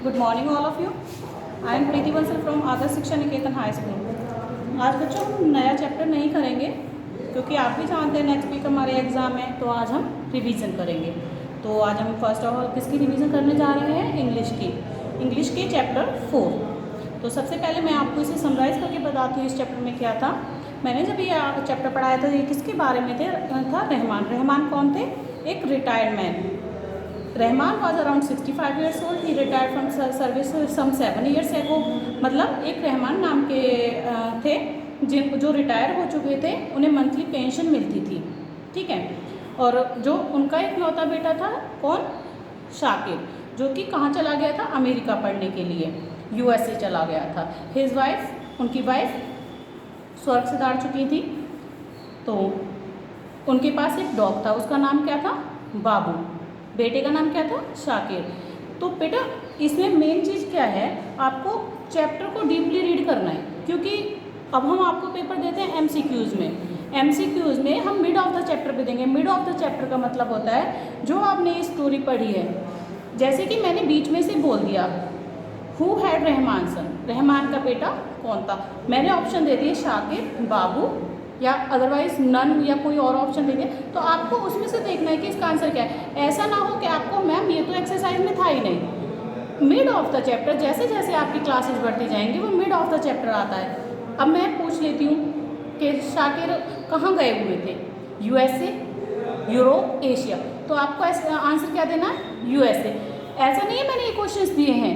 Good morning all of you. I am Preeti Bansal from Adarsh Shiksha Niketan high school. आज बच्चों हम नया चैप्टर नहीं करेंगे क्योंकि आप भी जानते हैं नेक्स्ट वीक हमारे एग्ज़ाम है, तो आज हम रिवीजन करेंगे। तो आज हम फर्स्ट ऑफ ऑल किसकी रिवीजन करने जा रहे हैं? इंग्लिश की चैप्टर 4। तो सबसे पहले मैं आपको इसे समराइज़ करके बताती हूँ इस चैप्टर में क्या था। मैंने जब ये चैप्टर पढ़ाया था, ये किसके बारे में था? रहमान कौन थे? एक retired man. Rahman was around 65 years old. He retired from service some 7 years ago। मतलब एक रहमान नाम के थे जो रिटायर हो चुके थे, उन्हें मंथली पेंशन मिलती थी, ठीक है। और जो उनका इकलौता बेटा था कौन? शाकिर, जो कि कहाँ चला गया था? अमेरिका पढ़ने के लिए, USA चला गया था। हिज वाइफ, उनकी वाइफ स्वर्ग से दाड़ चुकी थी, तो उनके पास एक डॉग था, उसका नाम क्या था? बाबू। बेटे का नाम क्या था? शाकिर। तो बेटा इसमें मेन चीज़ क्या है, आपको चैप्टर को डीपली रीड करना है, क्योंकि अब हम आपको पेपर देते हैं MCQs में। MCQs में हम मिड ऑफ द चैप्टर पे देंगे। मिड ऑफ द चैप्टर का मतलब होता है जो आपने ये स्टोरी पढ़ी है, जैसे कि मैंने बीच में से बोल दिया, हु हैड रहमान सन, रहमान का बेटा कौन था? मैंने ऑप्शन दे दिए शाकिर, बाबू, या अदरवाइज नन, या कोई और ऑप्शन दे दिया। तो आपको उसमें से देखना है कि इसका आंसर क्या है। ऐसा ना हो कि आपको मैम ये तो एक्सरसाइज में था ही नहीं। मिड ऑफ द चैप्टर, जैसे जैसे आपकी क्लासेस बढ़ती जाएंगी वो मिड ऑफ द चैप्टर आता है। अब मैं पूछ लेती हूँ कि शाकिर कहाँ गए हुए थे? USA, Europe, Asia. तो आपको आंसर क्या देना है? USA। ऐसा नहीं है मैंने ये क्वेश्चंस दिए हैं,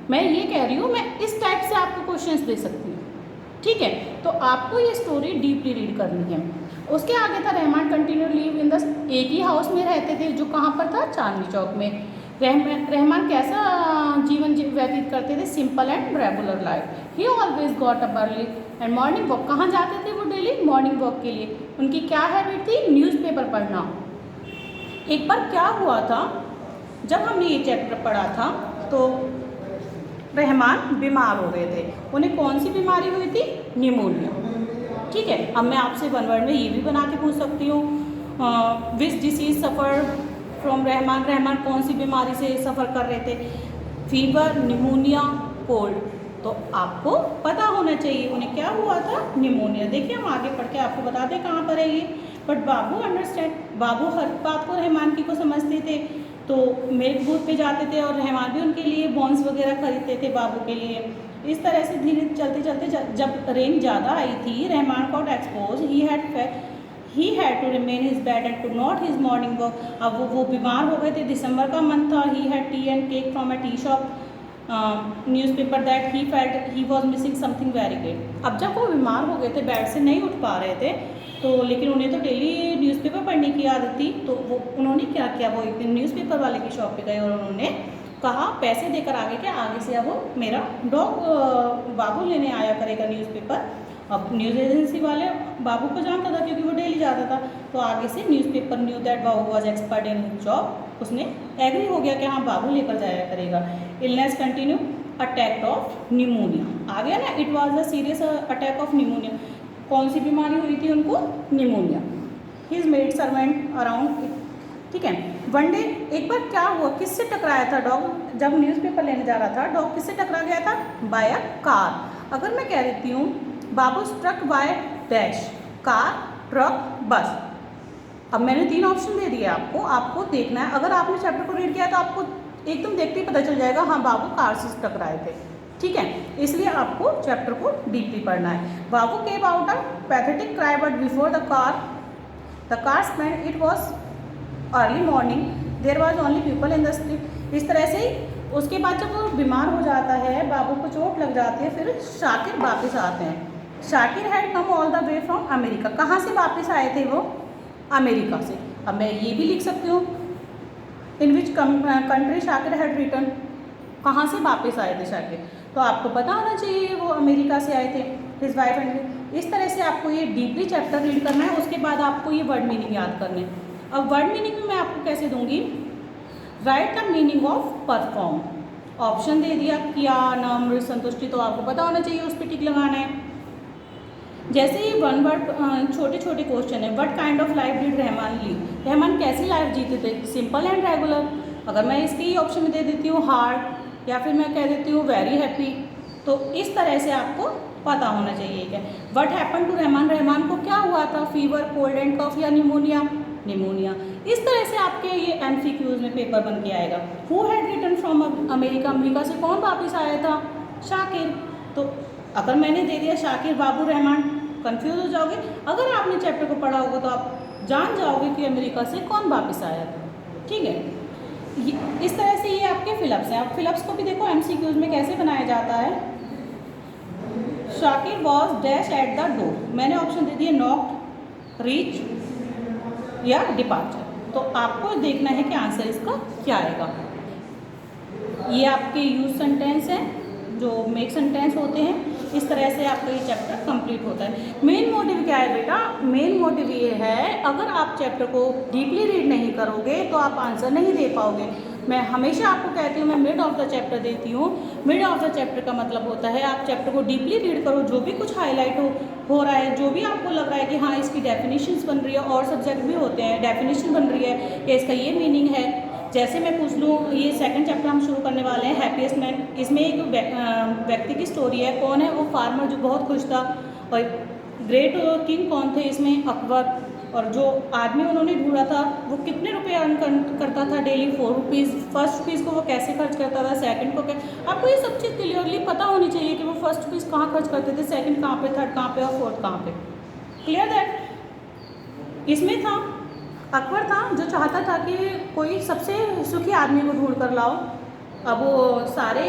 मैं ये कह रही हूँ मैं इस टाइप से आपको क्वेश्चंस दे सकती हूँ, ठीक है। तो आपको ये स्टोरी डीपली रीड करनी है। उसके आगे था Rahman continue live in the, एक ही हाउस में रहते थे, जो कहाँ पर था? चांदनी चौक में। रहमान कैसा जीवन व्यतीत करते थे? Simple and regular life. He always got up early and morning walk. कहाँ जाते थे वो डेली? मॉर्निंग वॉक के लिए। उनकी क्या हैबिट थी? न्यूज़पेपर पढ़ना। एक बार क्या हुआ था, जब हमने ये चैप्टर पढ़ा था तो रहमान बीमार हो गए थे। उन्हें कौन सी बीमारी हुई थी? निमोनिया, ठीक है। अब मैं आपसे वन वर्ड में ये भी बना के पूछ सकती हूँ, which disease suffer from Rahman. Rahman कौन सी बीमारी से सफ़र कर रहे थे? Fever, pneumonia, cold. तो आपको पता होना चाहिए उन्हें क्या हुआ था? निमोनिया। देखिए हम आगे पढ़ के आपको बता दें कहाँ पर है ये। बट बाबू अंडरस्टैंड, बाबू हर बात को रहमान की को समझते थे, तो मिल्क बूथ पे जाते थे और रहमान भी उनके लिए बॉन्स वगैरह खरीदते थे बाबू के लिए। इस तरह से धीरे चलते चलते जब रेन ज़्यादा आई थी, Rahman got exposed, he had to remain his bed and to not his morning walk. अब वो बीमार हो गए थे, दिसंबर का मंथ था। He had T and cake from a tea shop, newspaper that he felt he was missing something very great. अब जब वो बीमार हो गए थे, बेड से नहीं उठ पा रहे थे, तो लेकिन उन्हें तो डेली न्यूज़पेपर पढ़ने की आदत थी, तो वो उन्होंने क्या किया, वो एक दिन न्यूज़पेपर वाले की शॉप पे गए और उन्होंने कहा, पैसे देकर आगे के आगे से अब वो मेरा डॉग बाबू लेने आया करेगा न्यूज़पेपर। अब न्यूज़ एजेंसी वाले बाबू को जानता था क्योंकि वो डेली जाता था, तो आगे से newspaper knew that Babu was expert in job, उसने एग्री हो गया कि हाँ बाबू लेकर जाया करेगा। Illness continue, attack of pneumonia आ गया ना, it was a serious attack of pneumonia. कौन सी बीमारी हुई थी उनको? Pneumonia. His maid servant around, ठीक है। वन डे एक बार क्या हुआ, किससे टकराया था डॉग? जब न्यूज़पेपर लेने जा रहा था डॉग किससे टकरा गया था? By a car. अगर मैं कह देती हूँ Babu struck by dash, car, truck, bus. अब मैंने 3 ऑप्शन दे दिए आपको देखना है। अगर आपने चैप्टर को रीड किया तो आपको एकदम देखते ही पता चल जाएगा हाँ बाबू कार से टकराए थे, ठीक है। इसलिए आपको चैप्टर को डीपली पढ़ना है। Babu came out a pathetic cry but before the car spend, it was early morning, there was only people in the street. इस तरह से ही उसके बाद जब वो बीमार हो जाता है, बाबू को चोट लग जाती है, फिर शाकिर वापस आते हैं। Shakir had come all the way from America. कहाँ से वापस आए थे वो? अमेरिका से। अब मैं ये भी लिख सकती हूँ, in which country Shakir had return, कहाँ से वापस आए थे शाकिर। तो आपको पता होना चाहिए वो अमेरिका से आए थे। हिज वाइफ एंड, इस तरह से आपको ये डीपली चैप्टर रीड करना है। उसके बाद आपको ये वर्ड मीनिंग याद करने हैं। अब वर्ड मीनिंग में मैं आपको कैसे दूंगी? Write the meaning of perform. Option दे दिया, किया, नम्र, संतुष्टि, तो आपको पता होना चाहिए, उस पर टिक लगाना है। जैसे ही वन वर्ड छोटे छोटे क्वेश्चन है, what kind of life did Rahman leave. Rahman कैसी लाइफ जीते थे? Simple and regular. अगर मैं इसके ही ऑप्शन में दे देती हूँ हार्ड, या फिर मैं कह देती हूँ वेरी हैप्पी। तो इस तरह से आपको पता होना चाहिए क्या what happen to Rahman, Rahman को क्या हुआ था, फीवर, कोल्ड एंड कफ या निमोनिया, निमोनिया। इस तरह से आपके ये एमसीक्यूज में पेपर बन के आएगा। Who had return from America, America से कौन वापस आया था, शाकिर। तो अगर मैंने दे दिया शाकिर बाबू रहमान, कंफ्यूज हो जाओगे। अगर आपने चैप्टर को पढ़ा होगा तो आप जान जाओगे कि अमेरिका से कौन वापस आया था। ठीक है, इस तरह से ये आपके फिलअप्स हैं। आप फिलअप्स को भी देखो एमसीक्यूज में कैसे बनाया जाता है। Shakir was dash at the door, मैंने ऑप्शन दे दिए नॉक, रीच या डिपार्चर। तो आपको देखना है कि आंसर इसका क्या आएगा। ये आपके यूज सेंटेंस हैं जो मेक सेंटेंस होते हैं। इस तरह से आपका ये चैप्टर कंप्लीट होता है। मेन मोटिव क्या है बेटा, मेन मोटिव ये है अगर आप चैप्टर को डीपली रीड नहीं करोगे तो आप आंसर नहीं दे पाओगे। मैं हमेशा आपको कहती हूँ, मैं मिड ऑफ द चैप्टर देती हूँ। मिड ऑफ द चैप्टर का मतलब होता है आप चैप्टर को डीपली रीड करो, जो भी कुछ हाईलाइट हो रहा है, जो भी आपको लग रहा है कि हाँ इसकी डेफिनेशंस बन रही है, और सब्जेक्ट भी होते हैं डेफिनेशन बन रही है या इसका ये मीनिंग है। जैसे मैं पूछ लूँ, ये सेकंड चैप्टर हम शुरू करने वाले हैं हैप्पीएस्ट मैन। इसमें एक व्यक्ति की स्टोरी है। कौन है वो, फार्मर जो बहुत खुश था। और ग्रेट किंग कौन थे इसमें, अकबर। और जो आदमी उन्होंने ढूंढा था वो कितने रुपए अर्न करता था डेली, 4 रुपीज़। फर्स्ट रुपीज़ को वो कैसे खर्च करता था, सेकंड को क्या। आपको ये सब चीज़ क्लियरली पता होनी चाहिए कि वो फर्स्ट रुपीज़ कहाँ खर्च करते थे, सेकंड कहाँ पे, थर्ड कहाँ पे और फोर्थ कहाँ पे। Clear that. इसमें था अकबर था जो चाहता था कि कोई सबसे सुखी आदमी को ढूंढ कर लाओ। अब वो सारे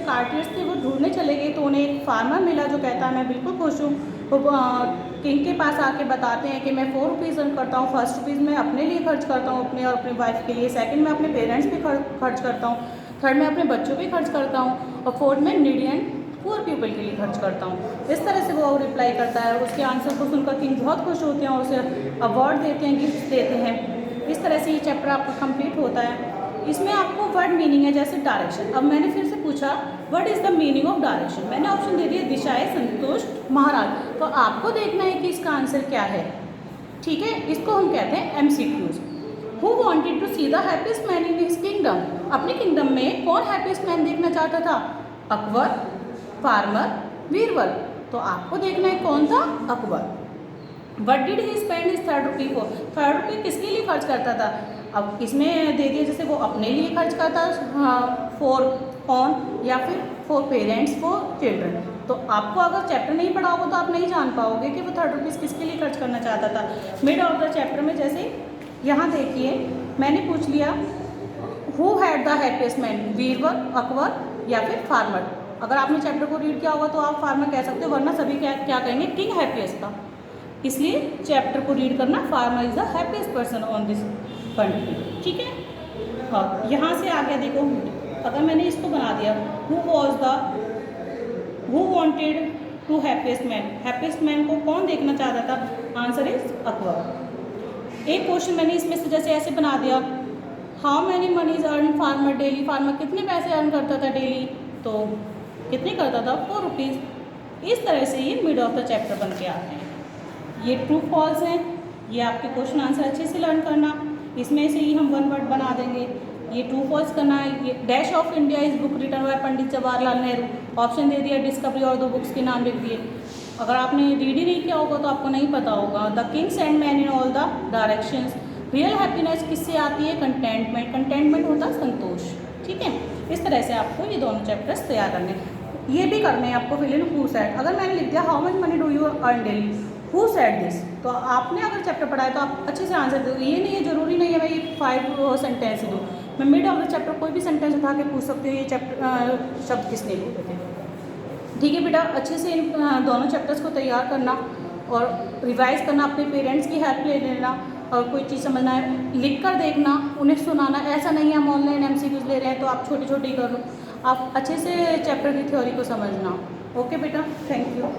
कार्टियर्स थे वो ढूंढने चले गए तो उन्हें एक फार्मर मिला जो कहता है मैं बिल्कुल खुश हूँ। वो किंग के पास आके बताते हैं कि मैं 4 रुपीज़ अर्न करता हूँ। फर्स्ट रुपीज़ मैं अपने लिए खर्च करता हूँ, अपने और अपनी वाइफ के लिए। सेकंड मैं अपने पेरेंट्स पे खर्च करता हूँ। थर्ड मैं अपने बच्चों पे खर्च करता हूँ। और फोर्थ मैं नीडी एंड पुअर पीपल के लिए खर्च करता हूँ। इस तरह से वो रिप्लाई करता है। उसके आंसर को सुनकर किंग बहुत खुश होते हैं और उसे अवार्ड देते हैं, गिफ्ट देते हैं। इस तरह से ये चैप्टर आपका कंप्लीट होता है। इसमें आपको वर्ड मीनिंग है जैसे डायरेक्शन। अब मैंने फिर से पूछा what is the meaning of direction. मैंने ऑप्शन दे दिया दिशाएं, संतुष्ट, महाराज। तो आपको देखना है कि इसका आंसर क्या है। ठीक है, इसको हम कहते हैं MCQs. Who wanted to see the happiest man in his kingdom, अपने किंगडम में कौन हैप्पीएस्ट मैन देखना चाहता था, अकबर, फार्मर, बीरबल। तो आपको देखना है कौन था, Akbar. What did he spend his 3rd rupee for, 3rd रुपी किसके लिए खर्च करता था। अब इसमें दे दिया जैसे वो अपने लिए खर्च करता, फॉर ऑन, या फिर फॉर पेरेंट्स, फॉर चिल्ड्रन। तो आपको अगर चैप्टर नहीं पढ़ा होगा तो आप नहीं जान पाओगे कि वो 3rd रुपीज़ किसके लिए खर्च करना चाहता था। मिड ऑफ द चैप्टर में जैसे यहाँ देखिए मैंने पूछ लिया who had the happiest man, Birbal, Akbar या फिर फार्मर। अगर आपने चैप्टर को रीड किया होगा तो आप फार्मर कह सकते हो, वरना सभी क्या कहेंगे, किंग हैप्पीएस्ट था। इसलिए चैप्टर को रीड करना, farmer is the happiest person on this country. ठीक है, और यहाँ से आगे देखो, अगर मैंने इसको बना दिया who wanted to happiest man, happiest man को कौन देखना चाहता था, आंसर इज अकबर। एक क्वेश्चन मैंने इसमें से जैसे ऐसे बना दिया how many moneys earn farmer daily, farmer कितने पैसे अर्न करता था डेली, तो कितने करता था, 4 रुपीज़। इस तरह से ये मिड ऑफ द चैप्टर बन के आते हैं। ये ट्रू फॉल्स हैं, ये आपके क्वेश्चन आंसर अच्छे से लर्न करना। इसमें से ही हम 1 वर्ड बना देंगे। ये ट्रू फॉल्स करना है। ये dash of India is book written by Pandit Jawaharlal Nehru. Option दे दिया डिस्कवरी और 2 बुक्स के नाम लिख दिए। अगर आपने रीड ही नहीं किया होगा तो आपको नहीं पता होगा। The Kings and man in all the directions. Real happiness किससे आती है, कंटेंटमेंट। कंटेंटमेंट होता है संतोष। ठीक है, इस तरह से आपको ये दोनों चैप्टर्स तैयार करने हैं। ये भी करने हैं आपको फिल इन हु सेड। अगर मैंने लिख दिया how much money do you earn daily, who said this, तो आपने अगर चैप्टर पढ़ा है तो आप अच्छे से आंसर दो। ये नहीं है, जरूरी नहीं है मैं ये 5 सेंटेंस दूँ। मैं मिड ऑफ द चैप्टर कोई भी सेंटेंस उठा के पूछ सकती हूँ ये चैप्टर शब्द किसने बोले थे। ठीक है बेटा, अच्छे से इन दोनों चैप्टर्स को तैयार करना और रिवाइज करना, अपने पेरेंट्स की हेल्प ले लेना, और कोई चीज़ समझना है लिख कर देखना, उन्हें सुनाना। ऐसा नहीं है हम ऑनलाइन एमसीक्यूज ले रहे हैं तो आप छोटी छोटी कर लो। आप अच्छे से चैप्टर की थ्योरी को समझना। ओके बेटा, थैंक यू।